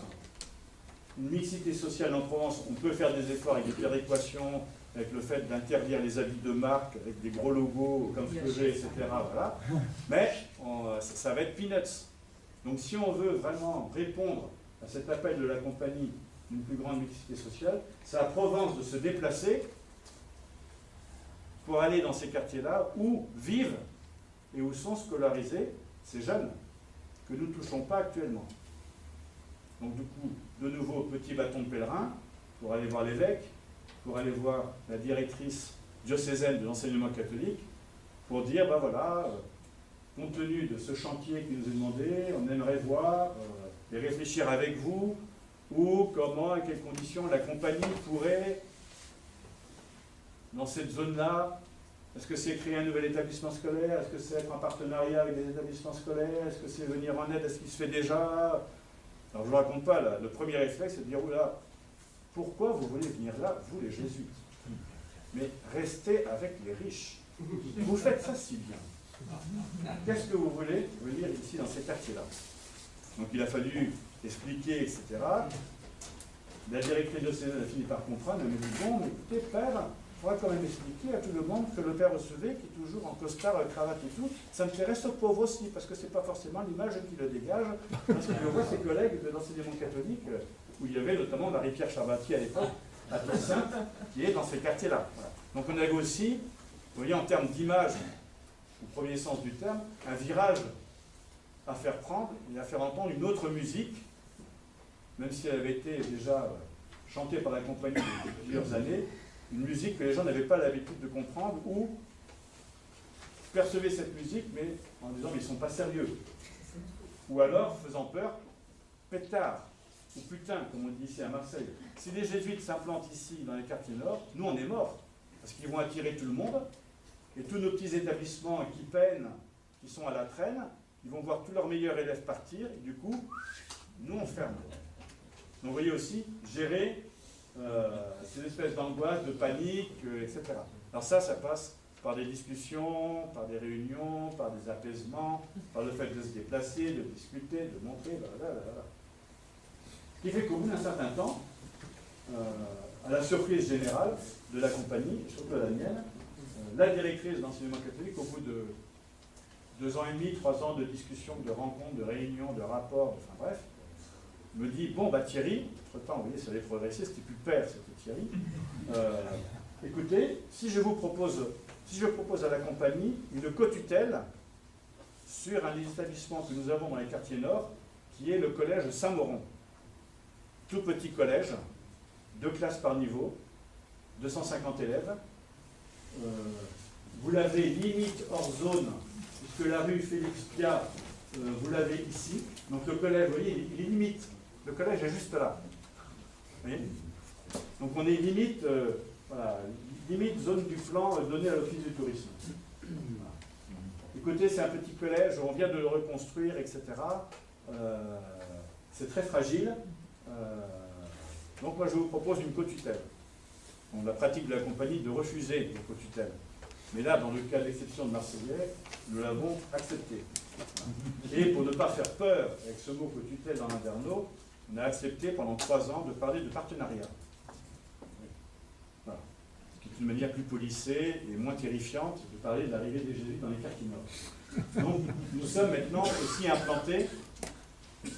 Speaker 1: une mixité sociale en Provence, on peut faire des efforts avec des péréquations, avec le fait d'interdire les habits de marque, avec des gros logos comme ce que j'ai, etc. Voilà. Mais ça va être peanuts. Donc si on veut vraiment répondre à cet appel de la compagnie d'une plus grande mixité sociale, c'est à Provence de se déplacer pour aller dans ces quartiers-là où vivent et où sont scolarisés ces jeunes que nous ne touchons pas actuellement. Donc du coup, de nouveau, petit bâton de pèlerin pour aller voir l'évêque, pour aller voir la directrice diocésaine de l'enseignement catholique, pour dire, voilà, compte tenu de ce chantier qui nous est demandé, on aimerait voir et réfléchir avec vous, ou comment, à quelles conditions la compagnie pourrait, dans cette zone-là, est-ce que c'est créer un nouvel établissement scolaire, est-ce que c'est être en partenariat avec des établissements scolaires, est-ce que c'est venir en aide à ce qui se fait déjà? Alors je ne vous raconte pas, là, le premier réflexe, c'est de dire, oula, pourquoi vous voulez venir là, vous les jésuites? Mais restez avec les riches. Vous faites ça si bien. Qu'est-ce que vous voulez venir ici dans ces quartiers-là? Donc il a fallu expliquer, etc. La directrice de Sénat a fini par comprendre, elle m'a dit, bon, mais écoutez, père, il faudra quand même expliquer à tout le monde que le père Sevé, qui est toujours en costard, cravate et tout, ça intéresse aux pauvres aussi, parce que c'est pas forcément l'image qui le dégage, parce qu'il voit ses collègues de l'enseignement catholique, où il y avait notamment Marie-Pierre Charbatier à l'époque, à Toussaint, qui est dans ces quartiers-là. Voilà. Donc on avait aussi, vous voyez, en termes d'image, au premier sens du terme, un virage à faire prendre et à faire entendre une autre musique, même si elle avait été déjà chantée par la compagnie depuis plusieurs années, une musique que les gens n'avaient pas l'habitude de comprendre, ou percevaient cette musique, mais en disant mais ils ne sont pas sérieux. Ou alors, faisant peur, pétard, ou putain, comme on dit ici à Marseille. Si les jésuites s'implantent ici, dans les quartiers nord, nous on est morts, parce qu'ils vont attirer tout le monde, et tous nos petits établissements qui peinent, qui sont à la traîne, ils vont voir tous leurs meilleurs élèves partir, et du coup, nous on ferme. Donc vous voyez aussi, gérer ces espèces d'angoisse, de panique, etc. Alors ça passe par des discussions, par des réunions, par des apaisements, par le fait de se déplacer, de discuter, de montrer, voilà. Ce qui fait qu'au bout d'un certain temps, à la surprise générale de la compagnie, et surtout à la mienne, la directrice d'enseignement catholique, au bout de 2 ans et demi, 3 ans de discussions, de rencontres, de réunions, de rapports, enfin bref, me dit, bon, bah Thierry, entre-temps, vous voyez, ça avait progressé, c'était plus père, c'était Thierry. Écoutez, si je propose à la compagnie une co-tutelle sur un des établissements que nous avons dans les quartiers nord, qui est le collège Saint-Mauron. Tout petit collège, 2 classes par niveau, 250 élèves. Vous l'avez limite hors zone, puisque la rue Félix Piat, vous l'avez ici. Donc le collège, vous voyez, il est limite. Le collège est juste là. Vous voyez ? Donc on est limite, voilà, limite zone du plan donnée à l'Office du tourisme. Voilà. Écoutez, c'est un petit collège, on vient de le reconstruire, etc. C'est très fragile. Donc moi je vous propose une co-tutelle. On a la pratique de la compagnie de refuser les co-tutelles. Mais là, dans le cas d'exception de Marseillais, nous l'avons accepté. Et pour ne pas faire peur avec ce mot co-tutelle dans l'interno, on a accepté pendant 3 ans de parler de partenariat. Voilà. Ce qui est une manière plus policée et moins terrifiante de parler de l'arrivée des jésuites dans les quartiers nord. Donc nous sommes maintenant aussi implantés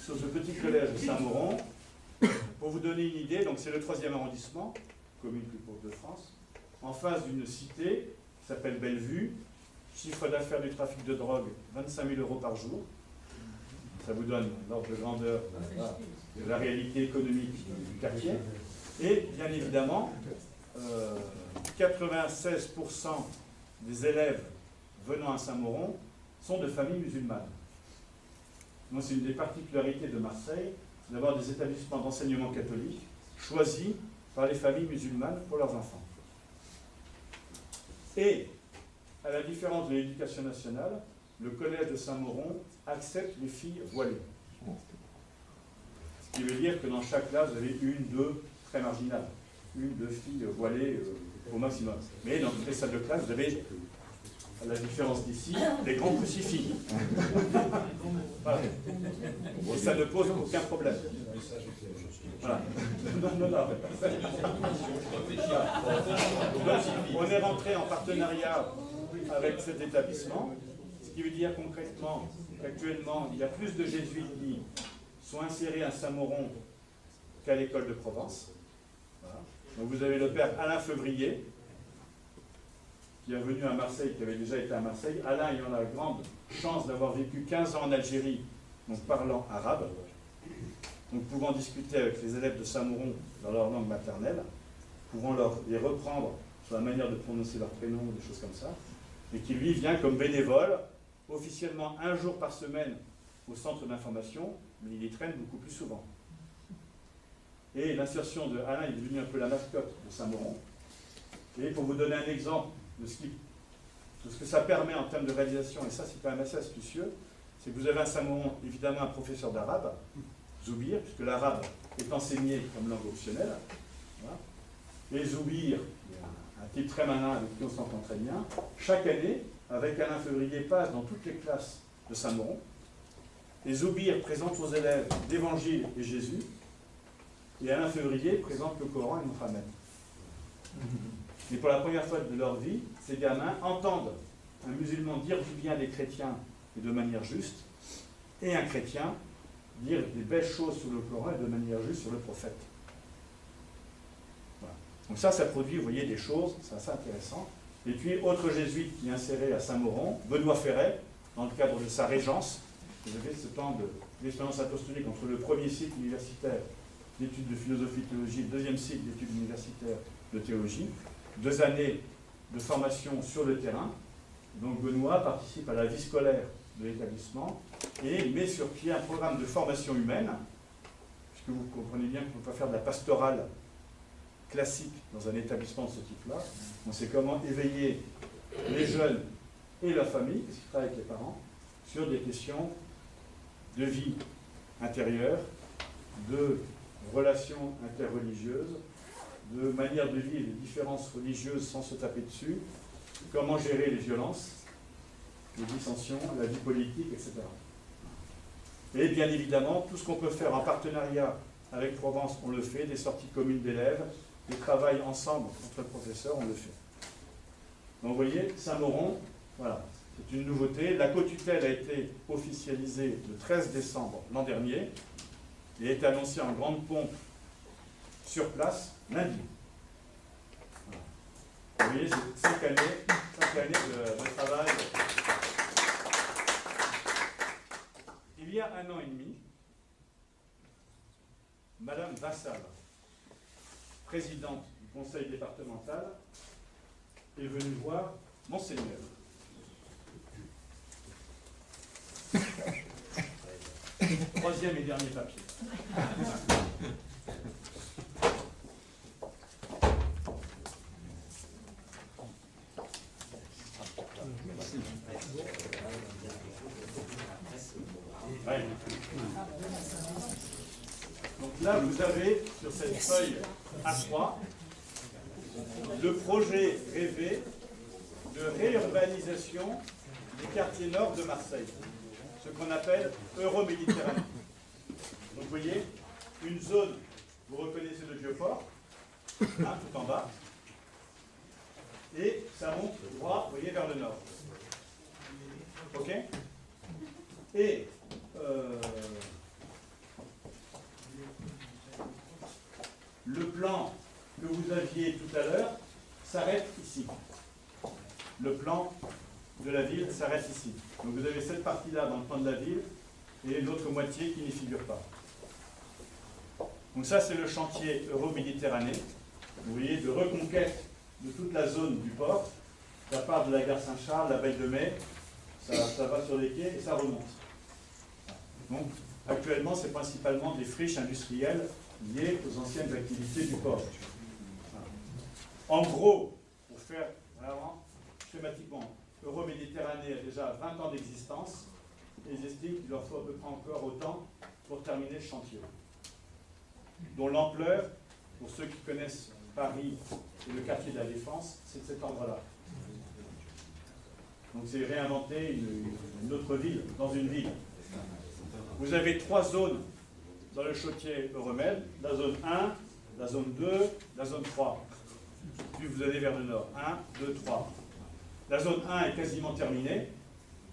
Speaker 1: sur ce petit collège de Saint-Mauron. Pour vous donner une idée, donc c'est le 3e arrondissement, commune plus pauvre de France, en face d'une cité qui s'appelle Bellevue, chiffre d'affaires du trafic de drogue, 25 000 € par jour. Ça vous donne l'ordre de grandeur de la réalité économique du quartier. Et bien évidemment, 96% des élèves venant à Saint-Mauron sont de familles musulmanes. Donc c'est une des particularités de Marseille, c'est d'avoir des établissements d'enseignement catholique choisis par les familles musulmanes pour leurs enfants. Et, à la différence de l'éducation nationale, le collège de Saint-Mauron accepte les filles voilées. Ce qui veut dire que dans chaque classe, vous avez 1, 2, très marginales, 1, 2 filles voilées au maximum. Mais dans toutes les salles de classe, vous avez, à la différence d'ici, des grands crucifix. Voilà. Et ça ne pose aucun problème. Voilà. Non. On est rentré en partenariat avec cet établissement, ce qui veut dire concrètement qu'actuellement, il y a plus de jésuites qui sont insérés à Saint-Mauron qu'à l'école de Provence. Voilà. Donc vous avez le père Alain Fevrier, qui est venu à Marseille, qui avait déjà été à Marseille. Alain ayant la grande chance d'avoir vécu 15 ans en Algérie, donc parlant arabe, donc pouvant discuter avec les élèves de Saint-Mauron dans leur langue maternelle, pouvant les reprendre sur la manière de prononcer leurs prénoms, des choses comme ça, et qui lui vient comme bénévole, officiellement 1 jour par semaine au centre d'information, mais il y traîne beaucoup plus souvent. Et l'insertion de Alain est devenue un peu la mascotte de Saint-Mauron. Et pour vous donner un exemple de ce que ça permet en termes de réalisation, et ça c'est quand même assez astucieux, c'est que vous avez à Saint-Mauron évidemment un professeur d'arabe, Zoubir, puisque l'arabe est enseigné comme langue optionnelle. Voilà. Et Zoubir, un type très malin avec qui on s'entend très bien, chaque année, avec Alain Fevrier, passe dans toutes les classes de Saint-Mauron. Et Zoubir présente aux élèves l'Évangile et Jésus, et Alain Fevrier présente le Coran et Mohammed. Et pour la première fois de leur vie, ces gamins entendent un musulman dire du bien des chrétiens et de manière juste, et un chrétien dire des belles choses sur le Coran et de manière juste sur le prophète. Voilà. Donc ça produit, vous voyez, des choses, c'est assez intéressant. Et puis, autre jésuite qui est inséré à Saint-Mauron, Benoît Ferret, dans le cadre de sa régence. Vous avez ce temps d'expérience apostolique entre le premier cycle universitaire d'études de philosophie et théologie, le deuxième cycle d'études universitaires de théologie, 2 années de formation sur le terrain. Donc Benoît participe à la vie scolaire de l'établissement et met sur pied un programme de formation humaine, puisque vous comprenez bien qu'on ne peut pas faire de la pastorale classique dans un établissement de ce type-là. On sait comment éveiller les jeunes et la famille, parce qu'ils travaillent avec les parents, sur des questions de vie intérieure, de relations interreligieuses, de manière de vivre les différences religieuses sans se taper dessus, comment gérer les violences, les dissensions, la vie politique, etc. Et bien évidemment, tout ce qu'on peut faire en partenariat avec Provence, on le fait, des sorties communes d'élèves, des travails ensemble entre professeurs, on le fait. Donc vous voyez, Saint-Mauron, voilà, c'est une nouveauté. La co-tutelle a été officialisée le 13 décembre l'an dernier et a été annoncée en grande pompe sur place lundi. Voilà. Vous voyez, c'est 5 années de travail. Il y a 1 an et demi, Madame Vassal, présidente du conseil départemental, est venue voir Monseigneur. Troisième et dernier papier. Ouais. Donc là, vous avez sur cette feuille A3 le projet rêvé de réurbanisation des quartiers nord de Marseille, ce qu'on appelle Euroméditerranée. Donc vous voyez, une zone, vous reconnaissez le Vieux-Port, hein, tout en bas, et ça monte droit, vous voyez, vers le nord. Ok? Et le plan que vous aviez tout à l'heure s'arrête ici. Le plan de la ville s'arrête ici. Donc vous avez cette partie-là dans le plan de la ville et l'autre moitié qui n'y figure pas. Donc ça, c'est le chantier Euroméditerranée, vous voyez, de reconquête de toute la zone du port. Ça part de la gare Saint-Charles, la Belle de Mai, ça va sur les quais et ça remonte. Donc actuellement, c'est principalement des friches industrielles liées aux anciennes activités du port. En gros, pour faire vraiment schématiquement, Euroméditerranée a déjà 20 ans d'existence et ils estiment qu'il leur faut à peu près encore autant pour terminer le chantier. Dont l'ampleur, pour ceux qui connaissent Paris et le quartier de la Défense, c'est de cet ordre-là. Donc c'est réinventer une autre ville dans une ville. Vous avez 3 zones dans le chantier Euromède, la zone 1, la zone 2, la zone 3. Puis vous allez vers le nord. 1, 2, 3. La zone 1 est quasiment terminée.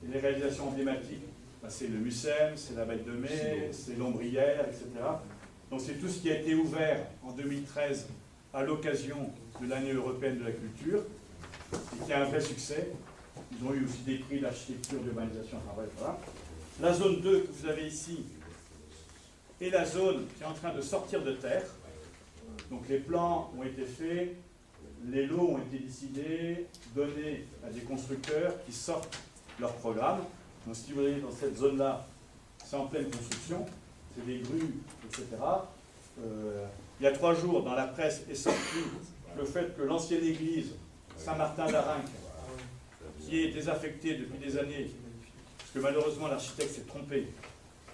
Speaker 1: Et les réalisations emblématiques, c'est le Mucem, c'est la Belle de Mai, c'est l'Ombrière, etc. Donc c'est tout ce qui a été ouvert en 2013 à l'occasion de l'année européenne de la culture et qui a un vrai succès. Ils ont eu aussi des prix d'architecture, d'urbanisation, enfin bref, voilà. La zone 2 que vous avez ici est la zone qui est en train de sortir de terre. Donc les plans ont été faits, les lots ont été décidés, donnés à des constructeurs qui sortent leur programme. Donc si vous voyez dans cette zone-là, c'est en pleine construction, c'est des grues, etc. Il y a 3 jours, dans la presse est sorti le fait que l'ancienne église Saint-Martin-d'Arinque, qui est désaffectée depuis des années, parce que malheureusement l'architecte s'est trompé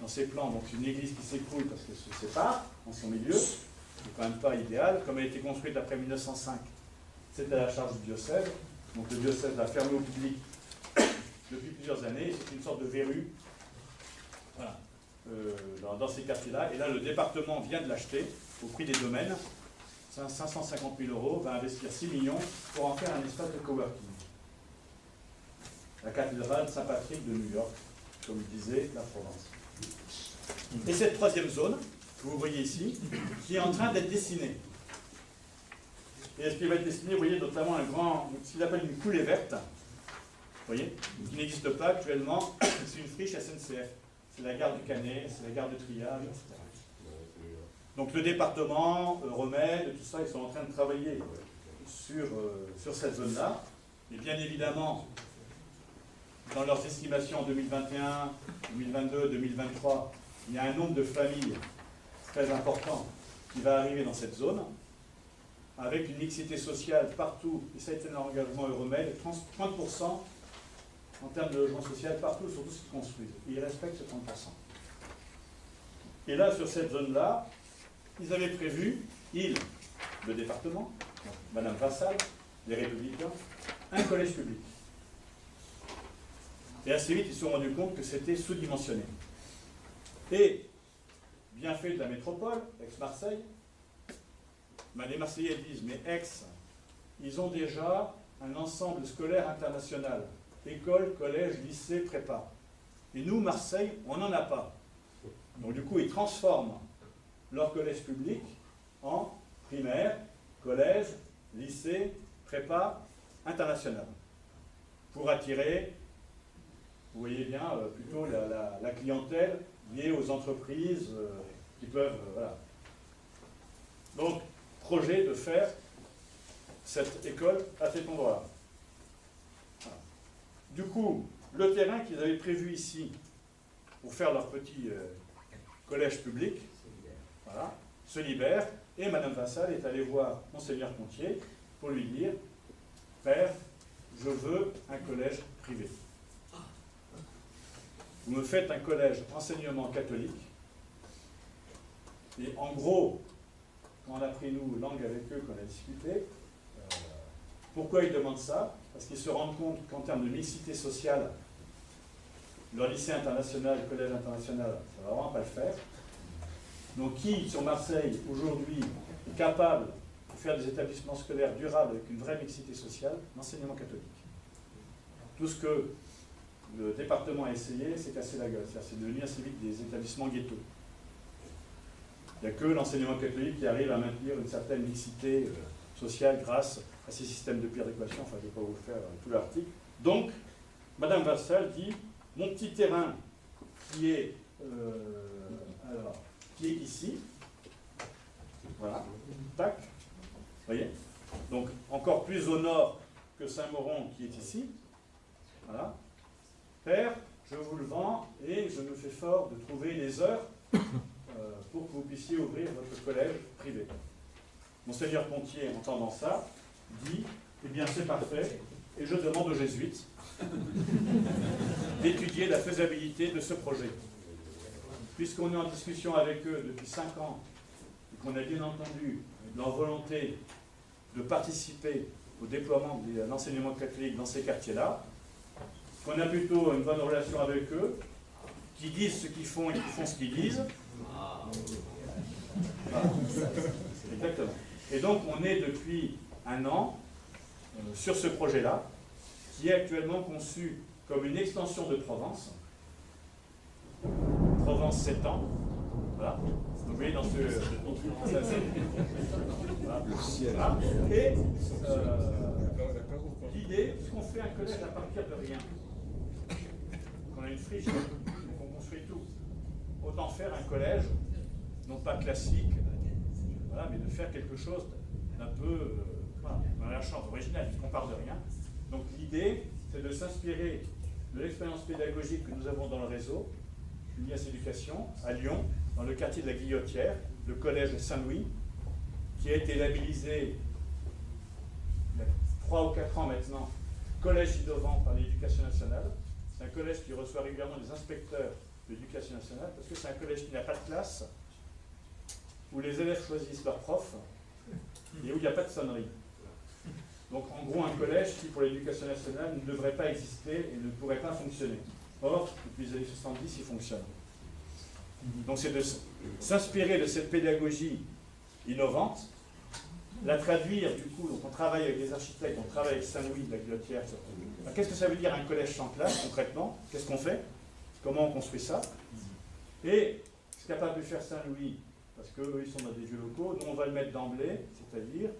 Speaker 1: dans ses plans, donc c'est une église qui s'écroule parce qu'elle se sépare en son milieu, c'est quand même pas idéal. Comme elle a été construite après 1905, c'est à la charge du diocèse, donc le diocèse l'a fermée au public depuis plusieurs années, c'est une sorte de verrue, voilà, dans ces quartiers-là, et là le département vient de l'acheter au prix des domaines, 550 000 €, va investir 6 millions pour en faire un espace de coworking. La cathédrale Saint-Patrick de New York, comme disait la Provence. Et cette troisième zone, que vous voyez ici, qui est en train d'être dessinée. Et ce qui va être dessiné, vous voyez, notamment ce qu'il appelle une coulée verte, vous voyez, qui n'existe pas actuellement, c'est une friche SNCF. C'est la gare du Canet, c'est la gare de Triage, etc. Donc le département, Euromède, tout ça, ils sont en train de travailler sur cette zone-là. Et bien évidemment, dans leurs estimations en 2021, 2022, 2023, il y a un nombre de familles très important qui va arriver dans cette zone, avec une mixité sociale partout, et ça a été un engagement Euromède, 30% en termes de logement social partout, sur tout ce qui se construit. Et ils respectent ce 30%. Et là, sur cette zone-là, ils avaient prévu, le département, Madame Vassal, les Républicains, un collège public. Et assez vite, ils se sont rendus compte que c'était sous-dimensionné. Et, bien fait de la métropole, Aix-Marseille, ben les Marseillais disent, mais Aix, ils ont déjà un ensemble scolaire international. École, collège, lycée, prépa. Et nous, Marseille, on n'en a pas. Donc du coup, ils transforment leur collège public en primaire, collège, lycée, prépa, international. Pour attirer, vous voyez bien, plutôt la clientèle liée aux entreprises qui peuvent... voilà. Donc, projet de faire cette école à cet endroit-là. Voilà. Du coup, le terrain qu'ils avaient prévu ici pour faire leur petit collège public, voilà, se libère, et Madame Vassal est allée voir Monseigneur Pontier pour lui dire « Père, je veux un collège privé. Vous me faites un collège enseignement catholique. » Et en gros, quand on a pris nous langue avec eux, qu'on a discuté, pourquoi ils demandent ça? Parce qu'ils se rendent compte qu'en termes de mixité sociale, leur lycée international, le collège international, ça ne va vraiment pas le faire. Donc qui, sur Marseille, aujourd'hui, est capable de faire des établissements scolaires durables avec une vraie mixité sociale? L'enseignement catholique. Tout ce que le département a essayé, c'est casser la gueule. C'est devenu assez vite des établissements ghettos. Il n'y a que l'enseignement catholique qui arrive à maintenir une certaine mixité sociale grâce à ces systèmes de péréquation. Enfin, je ne vais pas vous faire tout l'article. Donc, Madame Vassal dit, mon petit terrain qui est, qui est ici, voilà, tac, vous voyez, donc encore plus au nord que Saint-Mauron qui est ici, voilà. Père, je vous le vends et je me fais fort de trouver les heures pour que vous puissiez ouvrir votre collège privé. Monseigneur Pontier, entendant ça, dit, eh bien c'est parfait, et je demande aux jésuites d'étudier la faisabilité de ce projet. Puisqu'on est en discussion avec eux depuis 5 ans, et qu'on a bien entendu leur volonté de participer au déploiement de l'enseignement catholique dans ces quartiers-là, qu'on a plutôt une bonne relation avec eux, qui disent ce qu'ils font et qui font ce qu'ils disent. Voilà. Exactement. Et donc on est depuis 1 an sur ce projet-là, qui est actuellement conçu comme une extension de Provence. Provence 7 ans. Voilà. Donc vous voyez dans ce... voilà.
Speaker 3: Le ciel.
Speaker 1: Voilà. Et l'idée, c'est qu'on fait un collège à partir de rien. On a une friche, donc on construit tout. Autant faire un collège, non pas classique, voilà, mais de faire quelque chose d'un peu... voilà, on a la chance originale, puisqu'on part de rien. Donc l'idée, c'est de s'inspirer de l'expérience pédagogique que nous avons dans le réseau, Unias Éducation, à Lyon, dans le quartier de la Guillotière, le collège Saint-Louis, qui a été labellisé il y a 3 ou 4 ans maintenant, collège innovant par l'Éducation nationale. C'est un collège qui reçoit régulièrement des inspecteurs de l'Éducation nationale, parce que c'est un collège qui n'a pas de classe, où les élèves choisissent leurs profs, et où il n'y a pas de sonnerie. Donc en gros un collège qui pour l'Éducation nationale ne devrait pas exister et ne pourrait pas fonctionner. Or, depuis les années 70, il fonctionne. Donc c'est de s'inspirer de cette pédagogie innovante, la traduire du coup, donc on travaille avec des architectes, on travaille avec Saint-Louis de la Guillotière. Qu'est-ce que ça veut dire un collège sans classe concrètement? Qu'est-ce qu'on fait? Comment on construit ça? Et ce qu'a pas pu faire Saint-Louis, parce qu'eux ils sont dans des vieux locaux, nous on va le mettre d'emblée, c'est-à-dire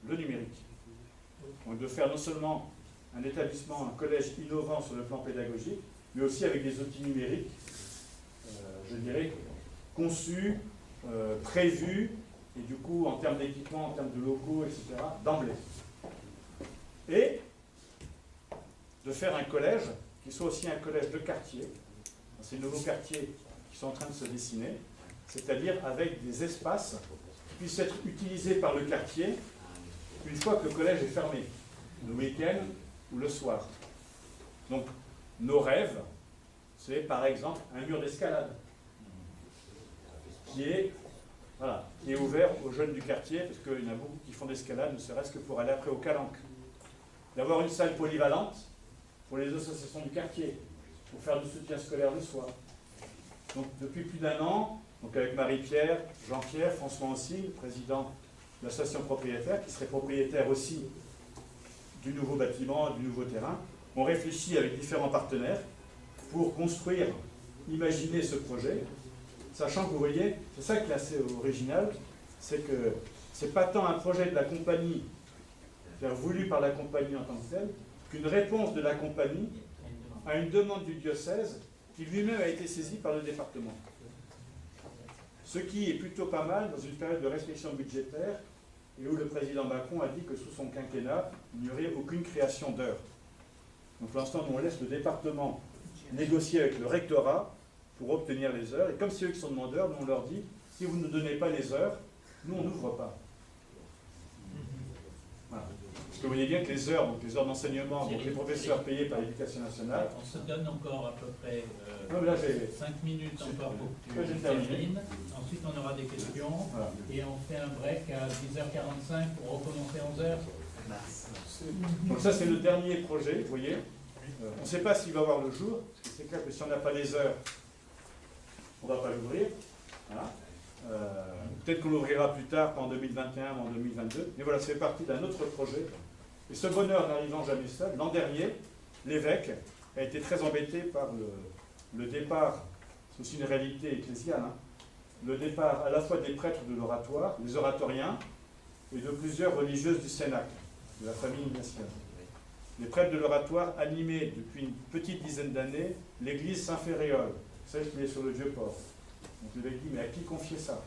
Speaker 1: le numérique. Donc de faire non seulement un établissement, un collège innovant sur le plan pédagogique, mais aussi avec des outils numériques, je dirais, conçus, prévus, et du coup, en termes d'équipement, en termes de locaux, etc., d'emblée. Et de faire un collège qui soit aussi un collège de quartier, ces nouveaux quartiers qui sont en train de se dessiner, c'est-à-dire avec des espaces qui puissent être utilisés par le quartier une fois que le collège est fermé, le week-end ou le soir. Donc, nos rêves, c'est par exemple un mur d'escalade qui est ouvert aux jeunes du quartier, parce qu'il y en a beaucoup qui font d'escalade, ne serait-ce que pour aller après au Calanque. d'avoir une salle polyvalente pour les associations du quartier, pour faire du soutien scolaire le soir. Donc depuis plus d'1 an, donc avec Marie-Pierre, Jean-Pierre, François aussi, le président de l'association propriétaire, qui serait propriétaire aussi du nouveau bâtiment, du nouveau terrain, on réfléchit avec différents partenaires pour construire, imaginer ce projet, sachant que vous voyez, c'est ça qui est assez original, c'est que c'est pas tant un projet de la compagnie, c'est-à-dire voulu par la compagnie en tant que telle, qu'une réponse de la compagnie à une demande du diocèse qui lui-même a été saisi par le département. Ce qui est plutôt pas mal dans une période de restriction budgétaire et où le président Macron a dit que sous son quinquennat, il n'y aurait aucune création d'heures. Donc pour l'instant, nous on laisse le département négocier avec le rectorat pour obtenir les heures. Et comme c'est eux qui sont demandeurs, nous on leur dit, si vous ne nous donnez pas les heures, nous on n'ouvre pas. Voilà. Parce que vous voyez bien que les heures, donc les heures d'enseignement, donc les professeurs payés par l'Éducation nationale.
Speaker 5: On se donne encore à peu près
Speaker 1: Non, mais là,
Speaker 5: 5 minutes encore pour que
Speaker 1: j'ai
Speaker 5: tu
Speaker 1: terminé.
Speaker 5: termines. Ensuite, on aura des questions.
Speaker 1: Voilà.
Speaker 5: Et on fait un break à 10h45 pour recommencer à 11h.
Speaker 1: Donc ça, c'est le dernier projet, vous voyez. On ne sait pas s'il va voir le jour, parce que c'est clair que si on n'a pas les heures, on ne va pas l'ouvrir. Voilà. Peut-être qu'on l'ouvrira plus tard, pas en 2021, mais en 2022. Mais voilà, ça fait partie d'un autre projet. Et ce bonheur n'arrivant jamais seul, l'an dernier, l'évêque a été très embêté par le départ, c'est aussi une réalité ecclésiale, hein, le départ à la fois des prêtres de l'oratoire, des oratoriens, et de plusieurs religieuses du Cénacle, de la famille ignatienne. Les prêtres de l'oratoire animaient depuis une petite dizaine d'années l'église Saint-Féréol, celle qui est sur le Vieux-Port. Donc l'évêque dit, mais à qui confier ça?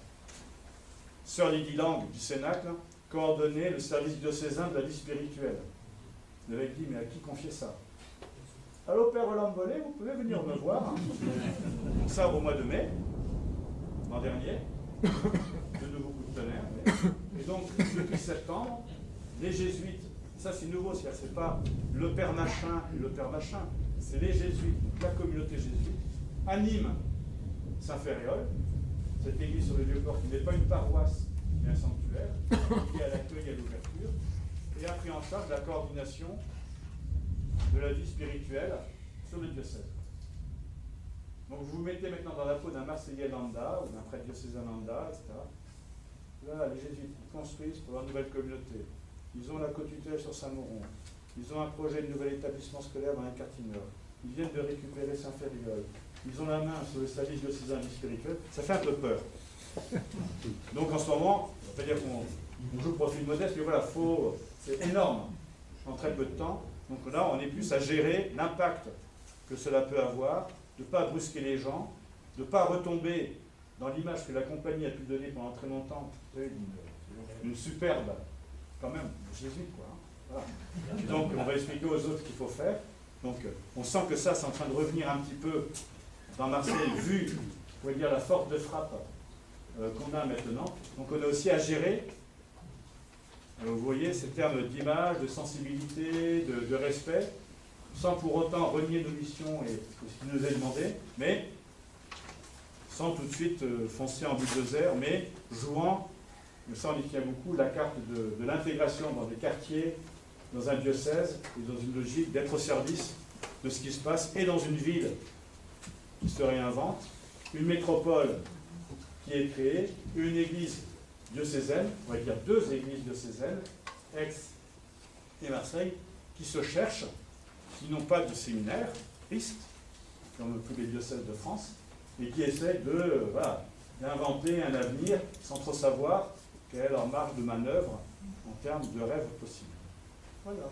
Speaker 1: Sœur Lydie Lang du Cénacle coordonnait le service diocésain de la vie spirituelle. L'évêque dit, mais à qui confier ça? Allô, Père Roland Bollet, vous pouvez venir me voir. Ça au mois de mai, l'an dernier, de nouveaux coups de tonnerre. Et donc, depuis septembre, les jésuites, ça c'est nouveau, c'est pas le Père machin et le Père machin, c'est les jésuites, donc la communauté jésuite, anime Saint-Féréol, cette église sur le Vieux-Port qui n'est pas une paroisse, mais un sanctuaire, qui est à l'accueil et à l'ouverture, et a pris en charge la coordination de la vie spirituelle sur le diocèse. Donc vous vous mettez maintenant dans la peau d'un Marseillais lambda, ou d'un prêtre diocésain lambda, etc. Là, les jésuites construisent pour leur nouvelle communauté. Ils ont la co-tutelle sur Saint-Mauron. Ils ont un projet de nouvel établissement scolaire dans un quartier nord. Ils viennent de récupérer Saint-Féréol. Ils ont la main sur le service diocésain de vie spirituelle. Ça fait un peu peur. Donc en ce moment, on va pas dire qu'on joue profil modeste, mais voilà, c'est énorme en très peu de temps. Donc là, on est plus à gérer l'impact que cela peut avoir, de ne pas brusquer les gens, de ne pas retomber dans l'image que la compagnie a pu donner pendant très longtemps, une superbe, quand même, Jésus, quoi. Voilà. Et donc, on va expliquer aux autres ce qu'il faut faire. Donc, on sent que ça, c'est en train de revenir un petit peu dans Marseille, vu, on pourrait dire, la force de frappe qu'on a maintenant. Donc, on a aussi à gérer, vous voyez, ces termes d'image, de sensibilité, de respect, sans pour autant renier nos missions et ce qui nous est demandé, mais sans tout de suite foncer en bulldozer, mais jouant, mais ça on y tient beaucoup, la carte de l'intégration dans des quartiers, dans un diocèse, et dans une logique d'être au service de ce qui se passe, et dans une ville qui se réinvente, une métropole qui est créée, une église diocésaine, on va dire 2 églises diocésaines, Aix et Marseille, qui se cherchent, qui n'ont pas de séminaire, tristes, comme tous les diocèses de France, et qui essaient d'inventer un avenir sans trop savoir quelle est leur marge de manœuvre en termes de rêves possibles. Voilà.